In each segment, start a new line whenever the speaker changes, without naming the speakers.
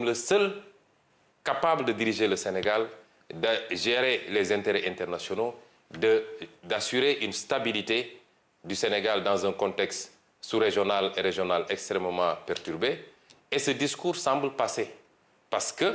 Le seul capable de diriger le Sénégal, de gérer les intérêts internationaux, d'assurer une stabilité du Sénégal dans un contexte sous-régional et régional extrêmement perturbé. Et ce discours semble passer. Parce que,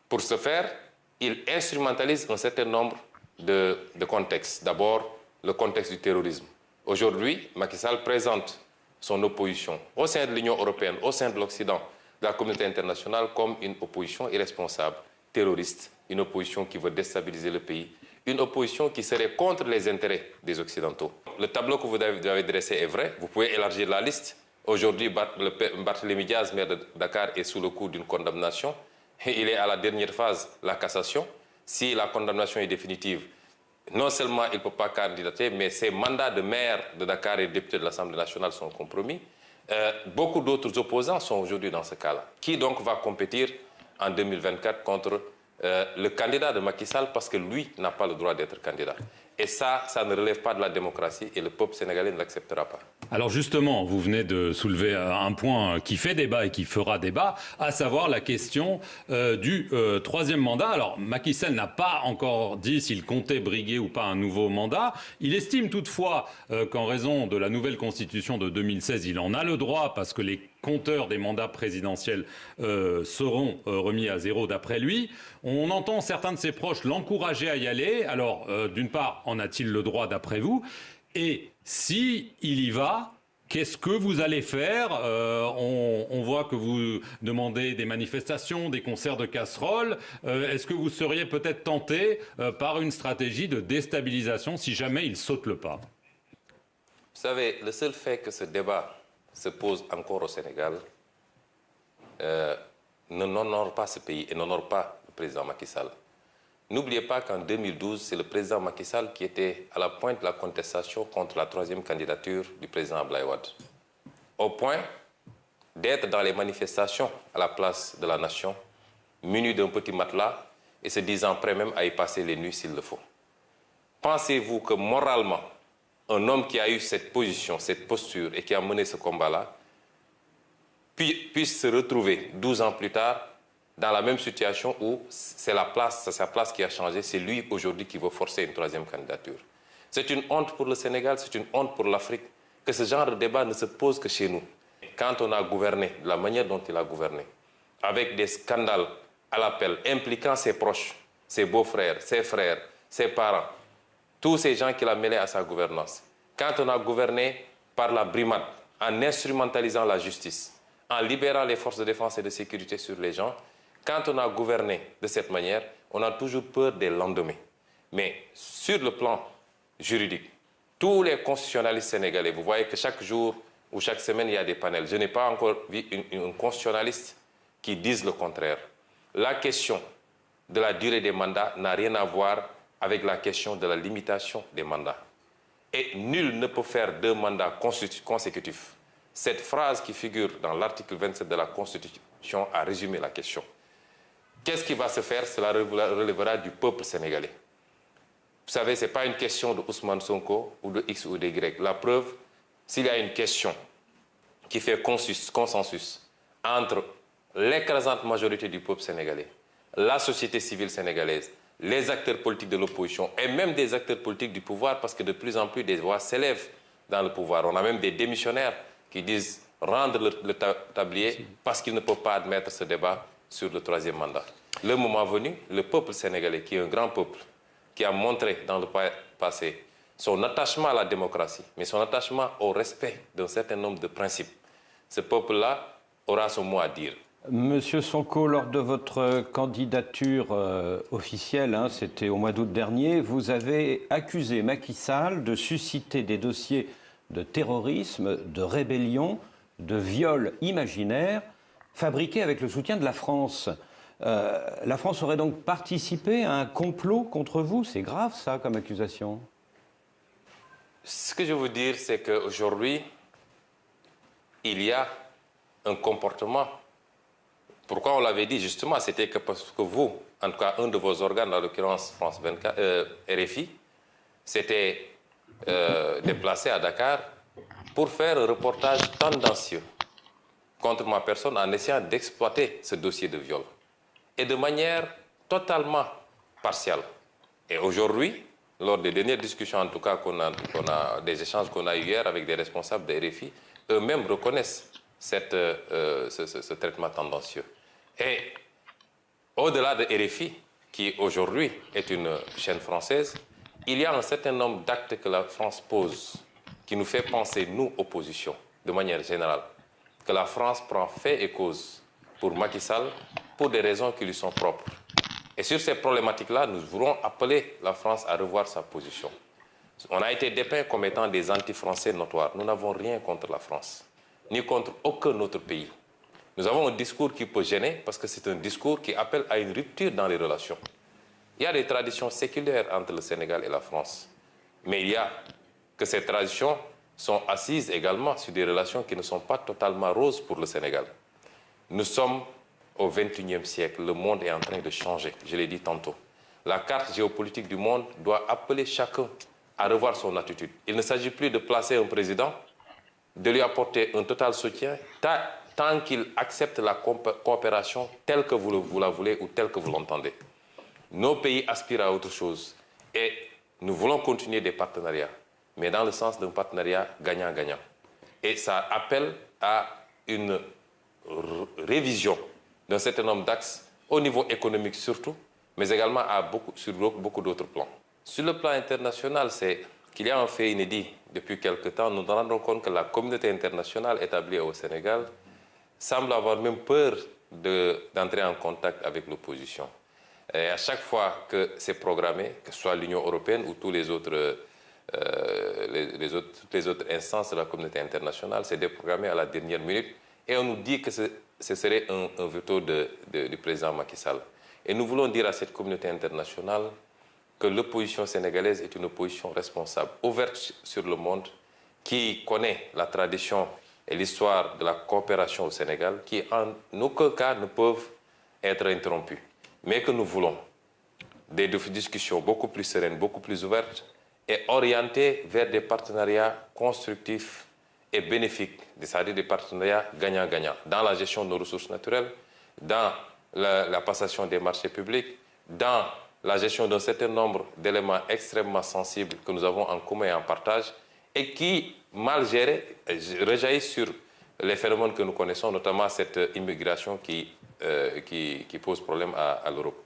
pour ce faire, il instrumentalise un certain nombre de contextes. D'abord, le contexte du terrorisme. Aujourd'hui, Macky Sall présente son opposition au sein de l'Union européenne, au sein de l'Occident, de la communauté internationale, comme une opposition irresponsable, terroriste, une opposition qui veut déstabiliser le pays, une opposition qui serait contre les intérêts des Occidentaux. Le tableau que vous avez dressé est vrai, vous pouvez élargir la liste. Aujourd'hui, Barthélémy Diaz, maire de Dakar, est sous le coup d'une condamnation. Et il est à la dernière phase, la cassation. Si la condamnation est définitive, non seulement il ne peut pas candidater, mais ses mandats de maire de Dakar et de député de l'Assemblée nationale sont compromis. Beaucoup d'autres opposants sont aujourd'hui dans ce cas-là. Qui donc va compétir en 2024 contre le candidat de Macky Sall parce que lui n'a pas le droit d'être candidat. Et ça ne relève pas de la démocratie et le peuple sénégalais ne l'acceptera pas.
Alors justement, vous venez de soulever un point qui fait débat et qui fera débat, à savoir la question du troisième mandat. Alors Macky Sall n'a pas encore dit s'il comptait briguer ou pas un nouveau mandat. Il estime toutefois qu'en raison de la nouvelle constitution de 2016, il en a le droit parce que les compteurs des mandats présidentiels seront remis à zéro d'après lui. On entend certains de ses proches l'encourager à y aller. Alors, d'une part, en a-t-il le droit d'après vous? Et si il y va, qu'est-ce que vous allez faire? On voit que vous demandez des manifestations, des concerts de casseroles. Est-ce que vous seriez peut-être tenté par une stratégie de déstabilisation si jamais il saute le pas?
Vous savez, le seul fait que ce débat se pose encore au Sénégal n'honore pas ce pays et n'honore pas le président Macky Sall. N'oubliez pas qu'en 2012, c'est le président Macky Sall qui était à la pointe de la contestation contre la troisième candidature du président Abdoulaye Wade. Au point d'être dans les manifestations à la place de la nation, muni d'un petit matelas et se disant prêt même à y passer les nuits s'il le faut. Pensez-vous que moralement, un homme qui a eu cette position, cette posture et qui a mené ce combat-là, puisse se retrouver 12 ans plus tard dans la même situation où c'est sa place qui a changé, c'est lui aujourd'hui qui veut forcer une troisième candidature. C'est une honte pour le Sénégal, c'est une honte pour l'Afrique que ce genre de débat ne se pose que chez nous. Quand on a gouverné de la manière dont il a gouverné, avec des scandales à l'appel impliquant ses proches, ses beaux-frères, ses frères, ses parents, tous ces gens qu'il a mêlés à sa gouvernance. Quand on a gouverné par la brimade, en instrumentalisant la justice, en libérant les forces de défense et de sécurité sur les gens, quand on a gouverné de cette manière, on a toujours peur des lendemains. Mais sur le plan juridique, tous les constitutionnalistes sénégalais, vous voyez que chaque jour ou chaque semaine, il y a des panels. Je n'ai pas encore vu un constitutionnaliste qui dise le contraire. La question de la durée des mandats n'a rien à voir avec la question de la limitation des mandats. Et nul ne peut faire 2 mandats consécutifs. Cette phrase qui figure dans l'article 27 de la Constitution a résumé la question. Qu'est-ce qui va se faire? Cela relèvera du peuple sénégalais. Vous savez, ce n'est pas une question de Ousmane Sonko ou de X ou de Y. La preuve, s'il y a une question qui fait consensus entre l'écrasante majorité du peuple sénégalais, la société civile sénégalaise, les acteurs politiques de l'opposition et même des acteurs politiques du pouvoir, parce que de plus en plus des voix s'élèvent dans le pouvoir. On a même des démissionnaires qui disent rendre le tablier parce qu'ils ne peuvent pas admettre ce débat sur le troisième mandat. Le moment venu, le peuple sénégalais, qui est un grand peuple, qui a montré dans le passé son attachement à la démocratie, mais son attachement au respect d'un certain nombre de principes, ce peuple-là aura son mot à dire.
Monsieur Sonko, lors de votre candidature officielle, c'était au mois d'août dernier, vous avez accusé Macky Sall de susciter des dossiers de terrorisme, de rébellion, de viol imaginaire, fabriqués avec le soutien de la France. La France aurait donc participé à un complot contre vous? C'est grave, ça, comme accusation.
Ce que je veux dire, c'est qu'aujourd'hui, il y a un comportement. Pourquoi on l'avait dit? Justement, c'était que parce que vous, en tout cas un de vos organes, en l'occurrence France 24, RFI, s'était déplacé à Dakar pour faire un reportage tendancieux contre ma personne en essayant d'exploiter ce dossier de viol. Et de manière totalement partielle. Et aujourd'hui, lors des dernières discussions, en tout cas, des échanges qu'on a eu hier avec des responsables de RFI, eux-mêmes reconnaissent ce traitement tendancieux. Et au-delà de RFI, qui aujourd'hui est une chaîne française, il y a un certain nombre d'actes que la France pose, qui nous fait penser, nous, opposition, de manière générale, que la France prend fait et cause pour Macky Sall, pour des raisons qui lui sont propres. Et sur ces problématiques-là, nous voulons appeler la France à revoir sa position. On a été dépeint comme étant des anti-français notoires. Nous n'avons rien contre la France, ni contre aucun autre pays. Nous avons un discours qui peut gêner parce que c'est un discours qui appelle à une rupture dans les relations. Il y a des traditions séculaires entre le Sénégal et la France. Mais il y a que ces traditions sont assises également sur des relations qui ne sont pas totalement roses pour le Sénégal. Nous sommes au XXIe siècle. Le monde est en train de changer, je l'ai dit tantôt. La carte géopolitique du monde doit appeler chacun à revoir son attitude. Il ne s'agit plus de placer un président, de lui apporter un total soutien, tant qu'il accepte la coopération telle que vous la voulez ou telle que vous l'entendez. Nos pays aspirent à autre chose et nous voulons continuer des partenariats, mais dans le sens d'un partenariat gagnant-gagnant. Et ça appelle à une révision d'un certain nombre d'axes, au niveau économique surtout, mais également sur beaucoup d'autres plans. Sur le plan international, c'est qu'il y a un fait inédit. Depuis quelque temps, nous nous rendons compte que la communauté internationale établie au Sénégal semble avoir même peur d'entrer en contact avec l'opposition. Et à chaque fois que c'est programmé, que ce soit l'Union européenne ou toutes les autres instances de la communauté internationale, c'est déprogrammé à la dernière minute. Et on nous dit que ce serait un veto du président Macky Sall. Et nous voulons dire à cette communauté internationale que l'opposition sénégalaise est une opposition responsable, ouverte sur le monde, qui connaît la tradition et l'histoire de la coopération au Sénégal, qui en aucun cas ne peuvent être interrompues. Mais que nous voulons des discussions beaucoup plus sereines, beaucoup plus ouvertes et orientées vers des partenariats constructifs et bénéfiques, c'est-à-dire des partenariats gagnant-gagnant, dans la gestion de nos ressources naturelles, dans la passation des marchés publics, dans la gestion d'un certain nombre d'éléments extrêmement sensibles que nous avons en commun et en partage, et qui, mal gérés, rejaillissent sur les phénomènes que nous connaissons, notamment cette immigration qui pose problème à l'Europe.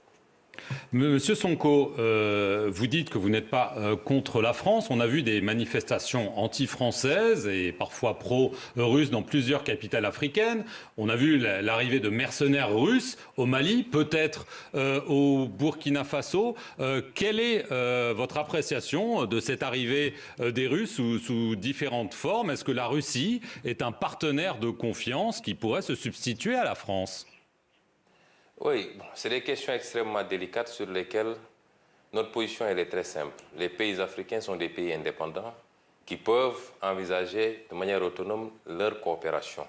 Monsieur Sonko, vous dites que vous n'êtes pas contre la France. On a vu des manifestations anti-françaises et parfois pro-russes dans plusieurs capitales africaines. On a vu l'arrivée de mercenaires russes au Mali, peut-être au Burkina Faso. Quelle est votre appréciation de cette arrivée des Russes sous différentes formes? Est-ce que la Russie est un partenaire de confiance qui pourrait se substituer à la France?
Oui, c'est des questions extrêmement délicates sur lesquelles notre position elle est très simple. Les pays africains sont des pays indépendants qui peuvent envisager de manière autonome leur coopération.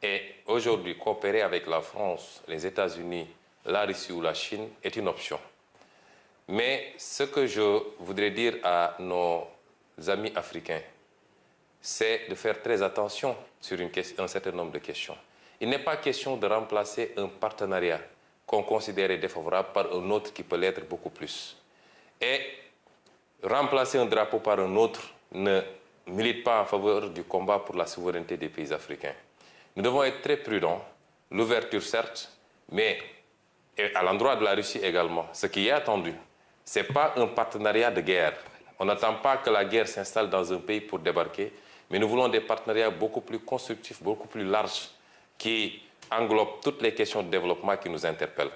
Et aujourd'hui, coopérer avec la France, les États-Unis, la Russie ou la Chine est une option. Mais ce que je voudrais dire à nos amis africains, c'est de faire très attention sur un certain nombre de questions. Il n'est pas question de remplacer un partenariat qu'on considère défavorable par un autre qui peut l'être beaucoup plus. Et remplacer un drapeau par un autre ne milite pas en faveur du combat pour la souveraineté des pays africains. Nous devons être très prudents, l'ouverture certes, mais à l'endroit de la Russie également. Ce qui est attendu, ce n'est pas un partenariat de guerre. On n'attend pas que la guerre s'installe dans un pays pour débarquer, mais nous voulons des partenariats beaucoup plus constructifs, beaucoup plus larges, qui englobe toutes les questions de développement qui nous interpellent,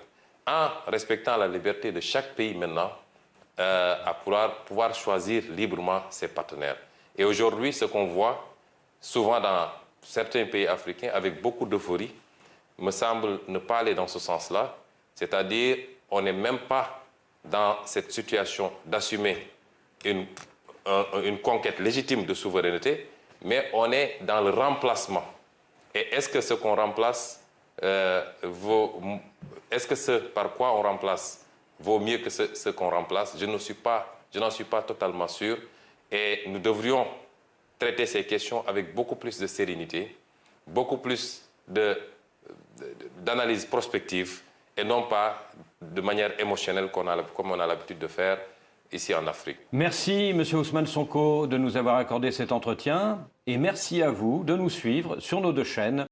en respectant la liberté de chaque pays maintenant à pouvoir choisir librement ses partenaires. Et aujourd'hui, ce qu'on voit souvent dans certains pays africains avec beaucoup d'euphorie, me semble ne pas aller dans ce sens-là, c'est-à-dire on n'est même pas dans cette situation d'assumer une conquête légitime de souveraineté, mais on est dans le remplacement. Et est-ce que ce qu'on remplace est-ce que ce par quoi on remplace vaut mieux que ce qu'on remplace? Je n'en suis pas totalement sûr. Et nous devrions traiter ces questions avec beaucoup plus de sérénité, beaucoup plus d'analyse prospective et non pas de manière émotionnelle comme on a l'habitude de faire ici en Afrique.
Merci, M. Ousmane Sonko, de nous avoir accordé cet entretien. Et merci à vous de nous suivre sur nos deux chaînes.